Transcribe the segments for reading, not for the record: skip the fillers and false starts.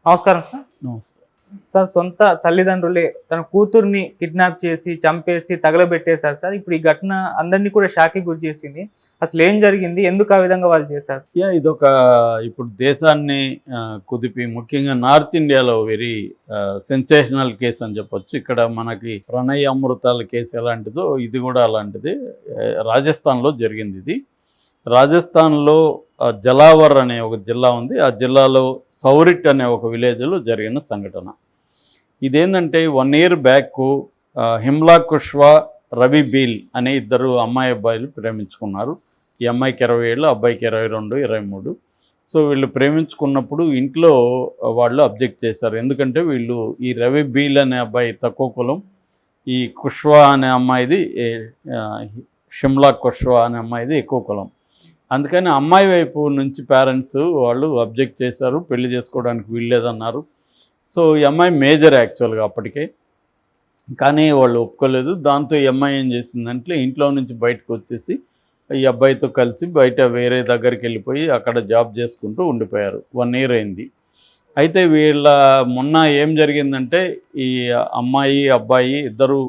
నమస్కారం సార్. నమస్తే. సార్ సొంత తల్లిదండ్రులే తన కూతుర్ని కిడ్నాప్ చేసి, చంపేసి, తగలబెట్టేశారు సార్. ఇప్పుడు ఈ ఘటన అందరినీ కూడా షాక్‌కి గురి చేసింది. అసలు ఏం జరిగింది? ఎందుకు ఆ విధంగా వాళ్ళు చేశారు? ఇదొక ఇప్పుడు దేశాన్ని కుదిపి ముఖ్యంగా నార్త్ ఇండియాలో వెరీ సెన్సేషనల్ కేసు అని చెప్పొచ్చు. ఇక్కడ మనకి ప్రణయ్ అమృతాల కేసు ఎలాంటిదో ఇది కూడా అలాంటిది. రాజస్థాన్లో జరిగింది ఇది. రాజస్థాన్లో జలావర్ అనే ఒక జిల్లా ఉంది. ఆ జిల్లాలో సౌరిట్ అనే ఒక విలేజ్లో జరిగిన సంఘటన. ఇదేంటంటే 1 year బ్యాక్ హిమ్లా కుష్వా, రవి బీల్ అనే ఇద్దరు అమ్మాయి అబ్బాయిలు ప్రేమించుకున్నారు. ఈ అమ్మాయికి 20 ఏళ్ళు, అబ్బాయికి 22, 23. సో వీళ్ళు ప్రేమించుకున్నప్పుడు ఇంట్లో వాళ్ళు అబ్జెక్ట్ చేశారు. ఎందుకంటే వీళ్ళు ఈ రవి బీల్ అనే అబ్బాయి తక్కువ కులం, ఈ కుష్వా అనే అమ్మాయిది షిమ్లా కుష్వా అనే అమ్మాయిది ఎక్కువ కులం. అందుకని అమ్మాయి వైపు నుంచి పేరెంట్స్ వాళ్ళు అబ్జెక్ట్ చేశారు, పెళ్లి చేసుకోవడానికి వీల్లేదన్నారు. సో ఈ అమ్మాయి మేజర్ యాక్చువల్గా అప్పటికే, కానీ వాళ్ళు ఒప్పుకోలేదు. దాంతో ఈ అమ్మాయి ఏం చేసిందంటే ఇంట్లో నుంచి బయటకు వచ్చేసి ఈ అబ్బాయితో కలిసి బయట వేరే దగ్గరికి వెళ్ళిపోయి అక్కడ జాబ్ చేసుకుంటూ ఉండిపోయారు. 1 year అయింది. అయితే వీళ్ళ మొన్న ఏం జరిగిందంటే ఈ అమ్మాయి అబ్బాయి ఇద్దరు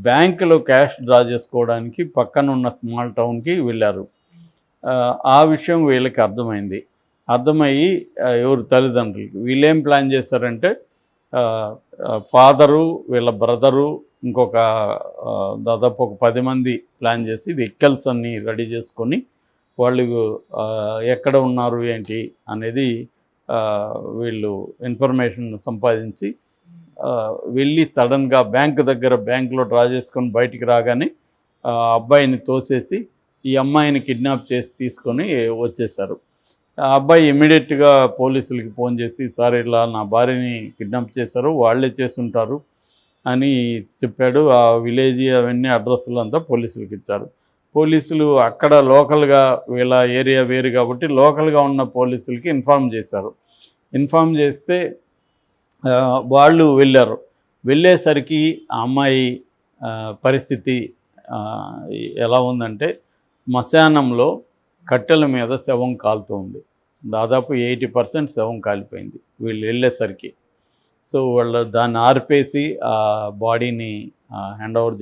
బ్యాంకులో క్యాష్ డ్రా చేసుకోవడానికి పక్కన ఉన్న స్మాల్ టౌన్కి వెళ్ళారు. ఆ విషయం వీళ్ళకి అర్థమయ్యి ఎవరు తల్లిదండ్రులకి వీళ్ళేం ప్లాన్ చేశారంటే ఫాదరు, వీళ్ళ బ్రదరు, ఇంకొక దాదాపు ఒక 10 మంది ప్లాన్ చేసి వెహికల్స్ అన్నీ రెడీ చేసుకొని వాళ్ళు ఎక్కడ ఉన్నారు ఏంటి అనేది వీళ్ళు ఇన్ఫర్మేషన్ సంపాదించి వెళ్ళి సడన్గా బ్యాంకులో డ్రా చేసుకొని బయటికి రాగానే అబ్బాయిని తోసేసి ఈ అమ్మాయిని కిడ్నాప్ చేసి తీసుకొని వచ్చేసారు. ఆ అబ్బాయి ఇమ్మీడియట్గా పోలీసులకి ఫోన్ చేసి, సార్ ఇలా నా భార్యని కిడ్నాప్ చేశారు, వాళ్ళే చేసుంటారు అని చెప్పాడు. ఆ విలేజ్ అవన్నీ అడ్రస్లు అంతా పోలీసులకి ఇచ్చారు. పోలీసులు అక్కడ లోకల్గా వీళ్ళ ఏరియా వేరు కాబట్టి లోకల్గా ఉన్న పోలీసులకి ఇన్ఫార్మ్ చేశారు. ఇన్ఫార్మ్ చేస్తే వాళ్ళు వెళ్ళారు. వెళ్ళేసరికి ఆ అమ్మాయి పరిస్థితి ఎలా ఉందంటే శ్మశానంలో కట్టెల మీద శవం కాలుతుంది. దాదాపు 80% శవం కాలిపోయింది వీళ్ళు వెళ్ళేసరికి. సో వాళ్ళు దాన్ని ఆర్పేసి ఆ బాడీని హ్యాండ్ ఓవర్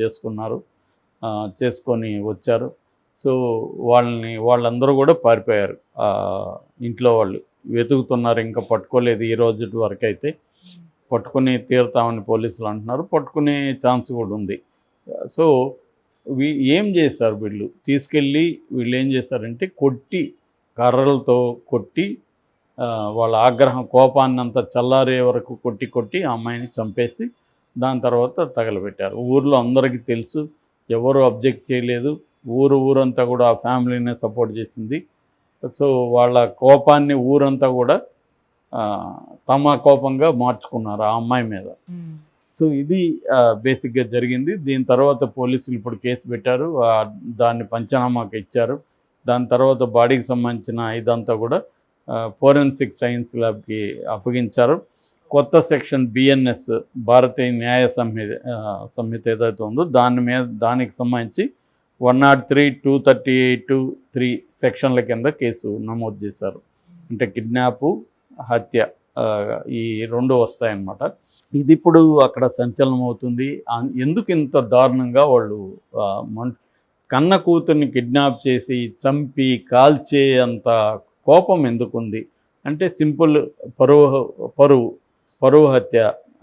చేసుకొని వచ్చారు. సో వాళ్ళందరూ కూడా పారిపోయారు. ఇంట్లో వాళ్ళు వెతుకుతున్నారు, ఇంకా పట్టుకోలేదు. ఈ రోజు వరకు అయితే పట్టుకుని తీరుతామని పోలీసులు అంటున్నారు. పట్టుకునే ఛాన్స్ కూడా ఉంది. సో ఏం చేశారు వీళ్ళు వీళ్ళు ఏం చేశారంటే కర్రలతో కొట్టి వాళ్ళ కోపాన్ని అంతా చల్లారే వరకు కొట్టి ఆ అమ్మాయిని చంపేసి దాని తర్వాత తగలబెట్టారు. ఊర్లో అందరికీ తెలుసు, ఎవరు అబ్జెక్ట్ చేయలేదు. ఊరంతా కూడా ఆ ఫ్యామిలీనే సపోర్ట్ చేసింది. సో వాళ్ళ కోపాన్ని ఊరంతా కూడా తమ కోపంగా మార్చుకున్నారు ఆ అమ్మాయి మీద. సో ఇది బేసిక్గా జరిగింది. దీని తర్వాత పోలీసులు ఇప్పుడు కేసు పెట్టారు, దాన్ని పంచనామాకి ఇచ్చారు. దాని తర్వాత బాడీకి సంబంధించిన ఇదంతా కూడా ఫోరెన్సిక్ సైన్స్ ల్యాబ్కి అప్పగించారు. కొత్త సెక్షన్ BNS భారతీయ న్యాయ సంహిత ఏదైతే ఉందో దానికి సంబంధించి 103, 238, 3 సెక్షన్ల కింద కేసు నమోదు చేశారు. అంటే కిడ్నాపు, హత్య ఈ 2 వస్తాయన్నమాట. ఇది ఇప్పుడు అక్కడ సంచలనం అవుతుంది. ఎందుకు ఇంత దారుణంగా వాళ్ళు కన్న కూతుర్ని కిడ్నాప్ చేసి చంపి కాల్చే అంత కోపం ఎందుకుంది అంటే సింపుల్ పరువు హత్య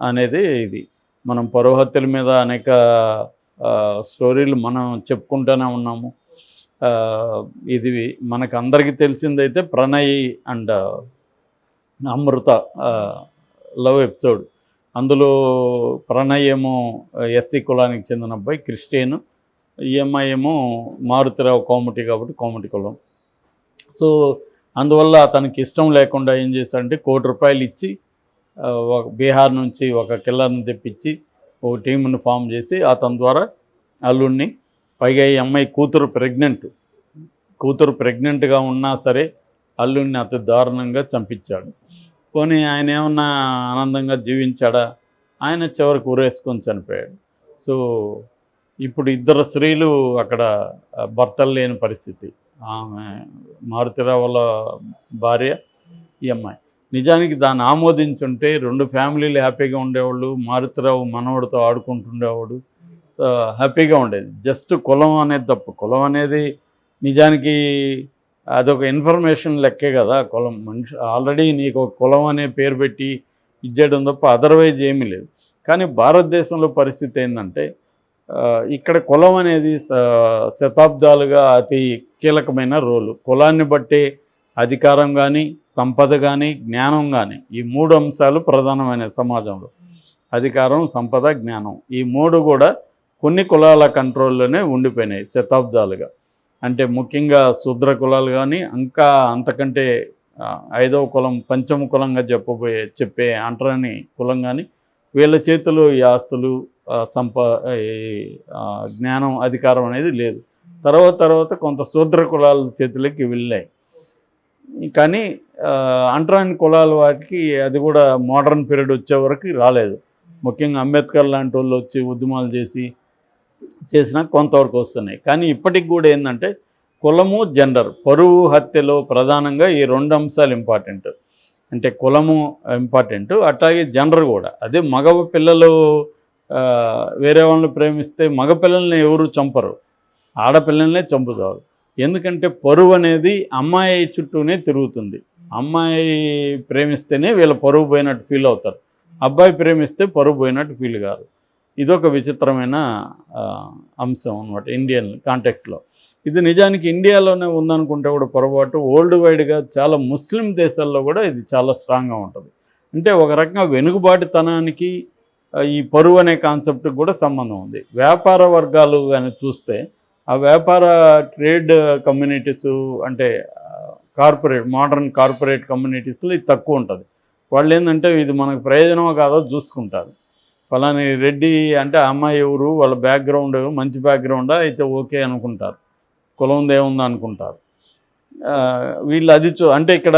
అనేది ఇది. మనం పరువు హత్యల మీద అనేక స్టోరీలు మనం చెప్పుకుంటూనే ఉన్నాము. ఇది మనకు అందరికీ తెలిసిందైతే Pranay and Amrutha love episode. అందులో ప్రణయ్ ఏమో SC కులానికి చెందిన అబ్బాయి, క్రిస్టియన్. ఈ అమ్మాయి ఏమో మారుతిరావు కోమటి కాబట్టి కోమటి కులం. సో అందువల్ల అతనికి ఇష్టం లేకుండా ఏం చేశాడంటే ₹1 ఇచ్చి బీహార్ నుంచి ఒక కిల్లర్ని తెప్పించి ఒక టీంని ఫామ్ చేసి అతని ద్వారా అల్లుడిని, పైగా ఈ అమ్మాయి కూతురు ప్రెగ్నెంట్గా ఉన్నా సరే అల్లుడిని అతి దారుణంగా చంపించాడు. పోనీ ఆయన ఏమన్నా ఆనందంగా జీవించాడా? ఆయన చివరికి ఊరేసుకొని చనిపోయాడు. సో ఇప్పుడు ఇద్దరు స్త్రీలు అక్కడ భర్తలు లేని పరిస్థితి. ఆమె మారుతిరావు వాళ్ళ భార్య, ఈ అమ్మాయి. నిజానికి దాన్ని ఆమోదించుంటే 2 ఫ్యామిలీలు హ్యాపీగా ఉండేవాళ్ళు. మారుతిరావు మనవడితో ఆడుకుంటుండేవాడు, హ్యాపీగా ఉండేది. జస్ట్ కులం అనేది తప్పు. కులం అనేది నిజానికి అదొక ఇన్ఫర్మేషన్ లెక్కే కదా. కులం మనిషి ఆల్రెడీ నీకు ఒక కులం అనే పేరు పెట్టి ఇచ్చేయడం తప్ప అదర్వైజ్ ఏమీ లేదు. కానీ భారతదేశంలో పరిస్థితి ఏంటంటే ఇక్కడ కులం అనేది శతాబ్దాలుగా అతి కీలకమైన రోలు. కులాన్ని బట్టే అధికారం కానీ, సంపద కానీ, జ్ఞానం కానీ, ఈ 3 అంశాలు ప్రధానమైన సమాజంలో. అధికారం, సంపద, జ్ఞానం, ఈ 3 కూడా కొన్ని కులాల కంట్రోల్లోనే ఉండిపోయినాయి శతాబ్దాలుగా. అంటే ముఖ్యంగా శూద్ర కులాలు కానీ, ఇంకా అంతకంటే 5వ కులం, పంచమ కులంగా చెప్పే అంటరాని కులం కానీ, వీళ్ళ చేతిలో ఈ ఆస్తులు, జ్ఞానం, అధికారం అనేది లేదు. తర్వాత కొంత శూద్ర కులాల చేతులకి వెళ్ళాయి. కానీ అంటరాని కులాల వాటికి అది కూడా మోడర్న్ పీరియడ్ వచ్చే వరకు రాలేదు. ముఖ్యంగా అంబేద్కర్ లాంటి వాళ్ళు వచ్చి ఉద్యమాలు చేసినా కొంతవరకు వస్తున్నాయి. కానీ ఇప్పటికి కూడా ఏంటంటే కులము, జెండర్, పరువు హత్యలో ప్రధానంగా ఈ 2 అంశాలు ఇంపార్టెంట్. అంటే కులము ఇంపార్టెంట్, అట్లాగే జెండర్ కూడా. అదే మగ పిల్లలు వేరే వాళ్ళని ప్రేమిస్తే మగపిల్లల్ని ఎవరు చంపరు, ఆడపిల్లల్నే చంపుతారు. ఎందుకంటే పరువు అనేది అమ్మాయి చుట్టూనే తిరుగుతుంది. అమ్మాయి ప్రేమిస్తేనే వీళ్ళ పరువు పోయినట్టు ఫీల్ అవుతారు, అబ్బాయి ప్రేమిస్తే పరువు పోయినట్టు ఫీల్ కాదు. ఇదొక విచిత్రమైన అంశం అన్నమాట ఇండియన్ కాంటెక్స్లో. ఇది నిజానికి ఇండియాలోనే ఉందనుకుంటే కూడా పొరపాటు. వరల్డ్ వైడ్గా చాలా ముస్లిం దేశాల్లో కూడా ఇది చాలా స్ట్రాంగ్గా ఉంటుంది. అంటే ఒక రకంగా వెనుకబాటుతనానికి ఈ పరువు అనే కాన్సెప్ట్కి కూడా సంబంధం ఉంది. వ్యాపార వర్గాలు కానీ చూస్తే ఆ వ్యాపార ట్రేడ్ కమ్యూనిటీస్, అంటే మోడర్న్ కార్పొరేట్ కమ్యూనిటీస్లో ఇది తక్కువ ఉంటుంది. వాళ్ళు ఏంటంటే ఇది మనకు ప్రయోజనమో కాదో చూసుకుంటారు. ఫలాని రెడ్డి అంటే అమ్మాయి ఎవరు, వాళ్ళ బ్యాక్గ్రౌండ్ మంచి బ్యాక్గ్రౌండా అయితే ఓకే అనుకుంటారు, కులం ఏముంది అనుకుంటారు. వీళ్ళు అది అంటే ఇక్కడ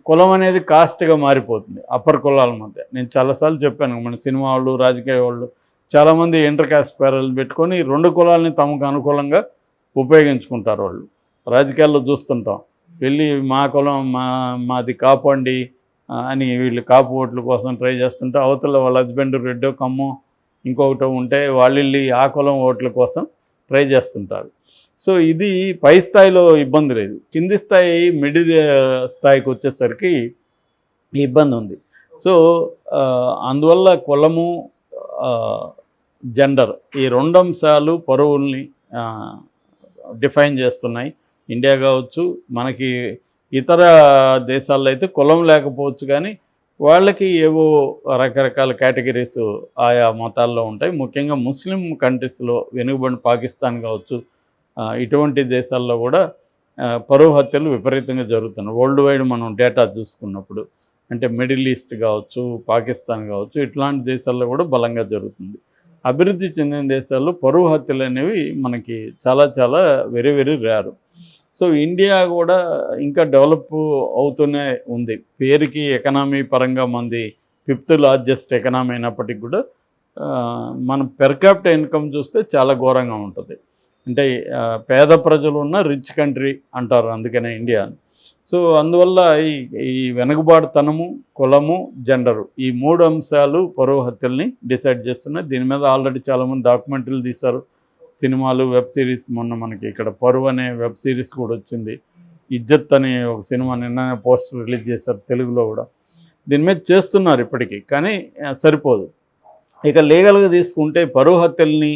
కులం అనేది కాస్ట్గా మారిపోతుంది అప్పర్ కులాల మధ్య. నేను చాలాసార్లు చెప్పాను, మన సినిమా వాళ్ళు, రాజకీయ వాళ్ళు చాలామంది ఇంటర్ కాస్ట్ ప్యారల్ పెట్టుకొని 2 కులాలని తమకు అనుకూలంగా ఉపయోగించుకుంటారు. వాళ్ళు రాజకీయాల్లో చూస్తుంటాం, వెళ్ళి మా కులం మాది కాపండి అని వీళ్ళు కాపు ఓట్ల కోసం ట్రై చేస్తుంటే అవతల వాళ్ళ హస్బెండ్ రెడ్డో కమ్మో ఇంకొకటో ఉంటే వాళ్ళు వెళ్ళి ఆ కులం ఓట్ల కోసం ట్రై చేస్తుంటారు. సో ఇది పై స్థాయిలో ఇబ్బంది లేదు, కింది స్థాయి మిడిల్ స్థాయికి వచ్చేసరికి ఇబ్బంది ఉంది. సో అందువల్ల కులము, జెండర్, ఈ 2 అంశాలు పరువుల్ని డిఫైన్ చేస్తున్నాయి. ఇండియా కావచ్చు, మనకి ఇతర దేశాల్లో అయితే కులం లేకపోవచ్చు, కానీ వాళ్ళకి ఏవో రకరకాల కేటగిరీస్ ఆయా మతాల్లో ఉంటాయి. ముఖ్యంగా ముస్లిం కంట్రీస్లో వెనుకబడిన పాకిస్తాన్ కావచ్చు, ఇటువంటి దేశాల్లో కూడా పరువు హత్యలు విపరీతంగా జరుగుతున్నాయి. వరల్డ్ వైడ్ మనం డేటా చూసుకున్నప్పుడు, అంటే మిడిల్ ఈస్ట్ కావచ్చు, పాకిస్తాన్ కావచ్చు, ఇట్లాంటి దేశాల్లో కూడా బలంగా జరుగుతుంది. అభివృద్ధి చెందిన దేశాల్లో పరువు హత్యలు అనేవి మనకి చాలా చాలా వెరీ వెరీ రేరు. సో ఇండియా కూడా ఇంకా డెవలప్ అవుతూనే ఉంది. పేరుకి ఎకనామీ పరంగా మంది 5th లార్జెస్ట్ ఎకనామీ అయినప్పటికీ కూడా మన పెర్ క్యాపిటల్ ఇన్కమ్ చూస్తే చాలా ఘోరంగా ఉంటుంది. అంటే పేద ప్రజలు ఉన్న రిచ్ కంట్రీ అంటారు అందుకనే ఇండియాని. సో అందువల్ల ఈ వెనుకబాటుతనము, కులము, జెండరు, ఈ 3 అంశాలు పరువు హత్యల్ని డిసైడ్ చేస్తున్నాయి. దీని మీద ఆల్రెడీ చాలామంది డాక్యుమెంటరీలు తీశారు, సినిమాలు, వెబ్ సిరీస్. మొన్న మనకి ఇక్కడ పరువు అనే వెబ్ సిరీస్ కూడా వచ్చింది. ఇజ్జత్ అనే ఒక సినిమా నిన్ననే పోస్టర్ రిలీజ్ చేశారు తెలుగులో కూడా. దీని మీద చేస్తున్నారు ఇప్పటికీ, కానీ సరిపోదు. ఇక లీగల్గా తీసుకుంటే పరువు హత్యల్ని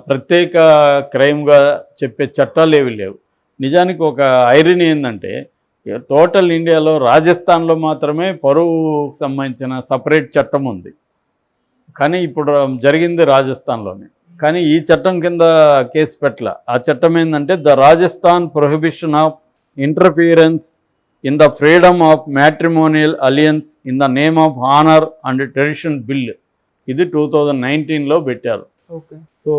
ప్రత్యేక క్రైమ్గా చెప్పే చట్టాలు ఏవి లేవు. నిజానికి ఒక ఐరనీ ఏంటంటే టోటల్ ఇండియాలో రాజస్థాన్లో మాత్రమే పరువుకు సంబంధించిన సపరేట్ చట్టం ఉంది, కానీ ఇప్పుడు జరిగింది రాజస్థాన్లోనే. కానీ ఈ చట్టం కింద కేసు పెట్టల. ఆ చట్టం ఏంటంటే the Rajasthan prohibition of interference in the freedom of matrimonial alliance in the name of honour and tradition bill. ఇది 2019లో పెట్టారు. ఓకే. సో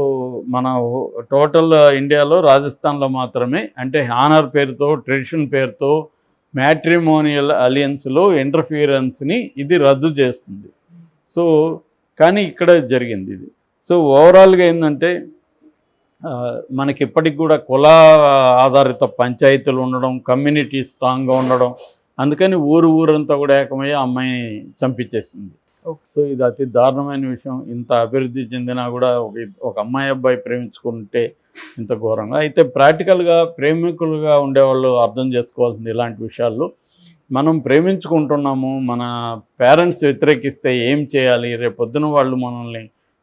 మన టోటల్ ఇండియాలో రాజస్థాన్లో మాత్రమే, అంటే ఆనర్ పేరుతో, ట్రెడిషన్ పేరుతో మ్యాట్రిమోనియల్ అలియన్స్లో ఇంటర్ఫియరెన్స్ని ఇది రద్దు చేస్తుంది. సో కానీ ఇక్కడ జరిగింది ఇది. సో ఓవరాల్గా ఏంటంటే మనకి ఇప్పటికి కూడా కుల ఆధారిత పంచాయతీలు ఉండడం, కమ్యూనిటీ స్ట్రాంగ్గా ఉండడం, అందుకని ఊరంతా కూడా ఏకమయ్యి ఆ అమ్మాయిని చంపించేసింది. ఓకే. సో ఇది అతి దారుణమైన విషయం. ఇంత అభివృద్ధి చెందినా కూడా ఒక అమ్మాయి అబ్బాయి ప్రేమించుకుంటే ఇంత ఘోరంగా. అయితే ప్రాక్టికల్గా ప్రేమికులుగా ఉండేవాళ్ళు అర్థం చేసుకోవాల్సింది ఇలాంటి విషయాల్లో. మనం ప్రేమించుకుంటున్నాము, మన పేరెంట్స్ వ్యతిరేకిస్తే ఏం చేయాలి, రేపొద్దున వాళ్ళు మనల్ని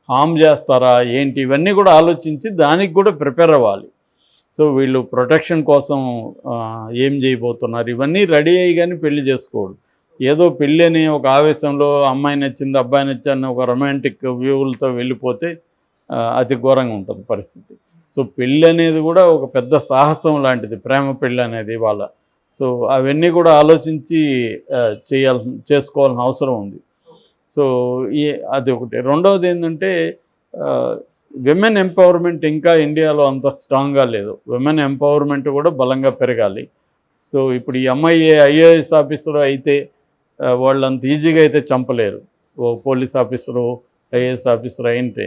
హామ్ చేస్తారా ఏంటి, ఇవన్నీ కూడా ఆలోచించి దానికి కూడా ప్రిపేర్ అవ్వాలి. సో వీళ్ళు ప్రొటెక్షన్ కోసం ఏం చేయబోతున్నారు, ఇవన్నీ రెడీ అయ్యి కానీ పెళ్లి చేసుకోడు. ఏదో పెళ్ళి అని ఒక ఆవేశంలో అమ్మాయి నచ్చింది అబ్బాయి నచ్చింది ఒక రొమాంటిక్ వ్యూలతో వెళ్ళిపోతే అతి ఘోరంగా ఉంటుంది పరిస్థితి. సో పెళ్ళి అనేది కూడా ఒక పెద్ద సాహసం లాంటిది, ప్రేమ పెళ్ళి అనేది వాళ్ళ. సో అవన్నీ కూడా ఆలోచించి చేసుకోవాల్సిన అవసరం ఉంది. సో అది ఒకటి. రెండవది ఏంటంటే విమెన్ ఎంపవర్మెంట్ ఇంకా ఇండియాలో అంత స్ట్రాంగ్గా లేదు. విమెన్ ఎంపవర్మెంట్ కూడా బలంగా పెరగాలి. సో ఇప్పుడు ఈ అమ్మాయి ఐఏఎస్ ఆఫీసర్ అయితే వాళ్ళు అంత ఈజీగా అయితే చంపలేరు. ఓ పోలీస్ ఆఫీసరు ఐఏఎస్ ఆఫీసర్ అయితే.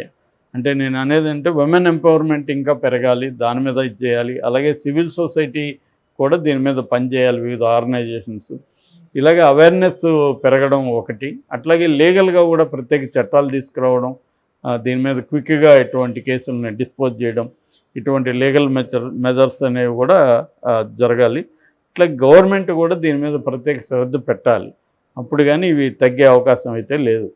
అంటే నేను అనేది అంటే విమెన్ ఎంపవర్మెంట్ ఇంకా పెరగాలి, దాని మీద ఇది చేయాలి. అలాగే సివిల్ సొసైటీ కూడా దీని మీద పనిచేయాలి, వివిధ ఆర్గనైజేషన్స్. ఇలాగే అవేర్నెస్ పెరగడం ఒకటి. అట్లాగే లీగల్గా కూడా ప్రత్యేక చట్టాలు తీసుకురావడం, దీని మీద క్విక్గా ఇటువంటి కేసులను డిస్పోజ్ చేయడం, ఇటువంటి లీగల్ మెజర్స్ అనేవి కూడా జరగాలి. ఇట్లా గవర్నమెంట్ కూడా దీని మీద ప్రత్యేక శ్రద్ధ పెట్టాలి. అప్పుడు కానీ ఇవి తగ్గే అవకాశం అయితే లేదు.